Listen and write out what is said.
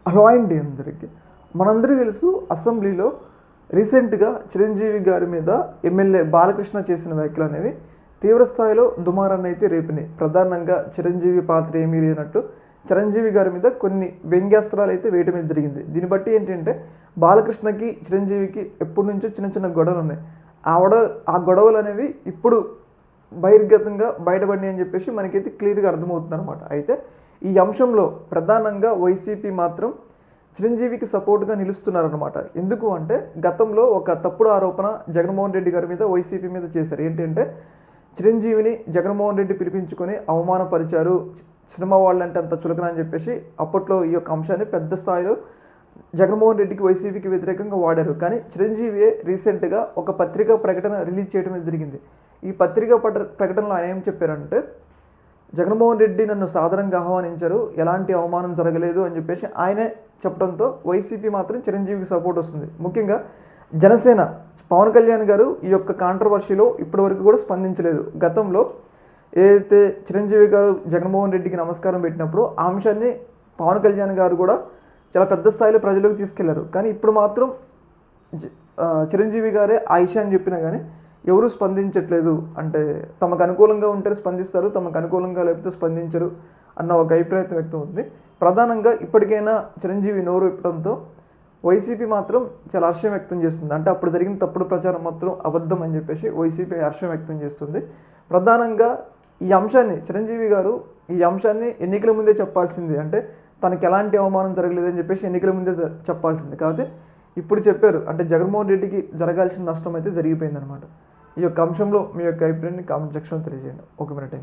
Hello అండి అందరికీ. మనందరికీ తెలుసు అసెంబ్లీలో రీసెంట్గా చిరంజీవి గారి మీద ఎమ్మెల్యే బాలకృష్ణ చేసిన వ్యాఖ్యలు అనేవి తీవ్రస్థాయిలో దుమారాన్ని అయితే రేపినాయి. ప్రధానంగా చిరంజీవి పాత్ర ఏమీ లేనట్టు చిరంజీవి గారి మీద కొన్ని వ్యంగ్యాస్త్రాలు అయితే వేయడం జరిగింది. దీన్ని బట్టి ఏంటంటే బాలకృష్ణకి చిరంజీవికి ఎప్పటి నుంచో చిన్న చిన్న గొడవలు ఉన్నాయి. ఆ గొడవలు అనేవి ఇప్పుడు బహిర్గతంగా బయటపడినాయి అని చెప్పేసి మనకైతే క్లియర్గా అర్థమవుతుంది అనమాట. అయితే ఈ అంశంలో ప్రధానంగా వైసీపీ మాత్రం చిరంజీవికి సపోర్ట్గా నిలుస్తున్నారనమాట. ఎందుకు అంటే గతంలో ఒక తప్పుడు ఆరోపణ జగన్మోహన్ రెడ్డి గారి మీద వైసీపీ మీద చేశారు. ఏంటంటే చిరంజీవిని జగన్మోహన్ రెడ్డి పిలిపించుకొని అవమానపరిచారు, సినిమా వాళ్ళంటే అంత చులకన అని చెప్పేసి అప్పట్లో ఈ యొక్క అంశాన్ని పెద్ద స్థాయిలో జగన్మోహన్ రెడ్డికి వైసీపీకి వ్యతిరేకంగా వాడారు. కానీ చిరంజీవి రీసెంట్గా ఒక పత్రికా ప్రకటన రిలీజ్ చేయడం జరిగింది. ఈ పత్రికా ప్రకటనలో ఆయన ఏం చెప్పారంటే జగన్మోహన్ రెడ్డి నన్ను సాధారణంగా ఆహ్వానించారు, ఎలాంటి అవమానం జరగలేదు అని చెప్పేసి ఆయనే చెప్పడంతో వైసీపీ మాత్రం చిరంజీవికి సపోర్ట్ వస్తుంది. ముఖ్యంగా జనసేన పవన్ కళ్యాణ్ గారు ఈ యొక్క కాంట్రవర్సీలో ఇప్పటివరకు కూడా స్పందించలేదు. గతంలో ఏదైతే చిరంజీవి గారు జగన్మోహన్ రెడ్డికి నమస్కారం పెట్టినప్పుడు ఆ అంశాన్ని పవన్ కళ్యాణ్ గారు కూడా చాలా పెద్ద స్థాయిలో ప్రజలకు తీసుకెళ్లారు. కానీ ఇప్పుడు మాత్రం చిరంజీవి గారే ఆ విషయాన్ని చెప్పినా కానీ ఎవరు స్పందించట్లేదు. అంటే తమకు అనుకూలంగా ఉంటే స్పందిస్తారు, తమకు అనుకూలంగా లేకపోతే స్పందించరు అన్న ఒక అభిప్రాయం వ్యక్తం అవుతుంది. ప్రధానంగా ఇప్పటికైనా చిరంజీవి నోరు విప్పడంతో వైసీపీ మాత్రం చాలా హర్షం వ్యక్తం చేస్తుంది. అంటే అప్పుడు జరిగిన తప్పుడు ప్రచారం మాత్రం అబద్ధం అని చెప్పేసి వైసీపీ హర్షం వ్యక్తం చేస్తుంది. ప్రధానంగా ఈ అంశాన్ని చిరంజీవి గారు ఈ అంశాన్ని ఎన్నికల ముందే చెప్పాల్సింది. అంటే తనకి ఎలాంటి అవమానం జరగలేదని చెప్పేసి ఎన్నికల ముందే చెప్పాల్సింది. కాకపోతే ఇప్పుడు చెప్పారు. అంటే జగన్మోహన్ రెడ్డికి జరగాల్సిన నష్టం అయితే జరిగిపోయిందనమాట. ఈ యొక్క అంశంలో మీ యొక్క అభిప్రాయాన్ని కామెంట్ సెక్షన్లో తెలియజేయండి. ఒక మినిట్.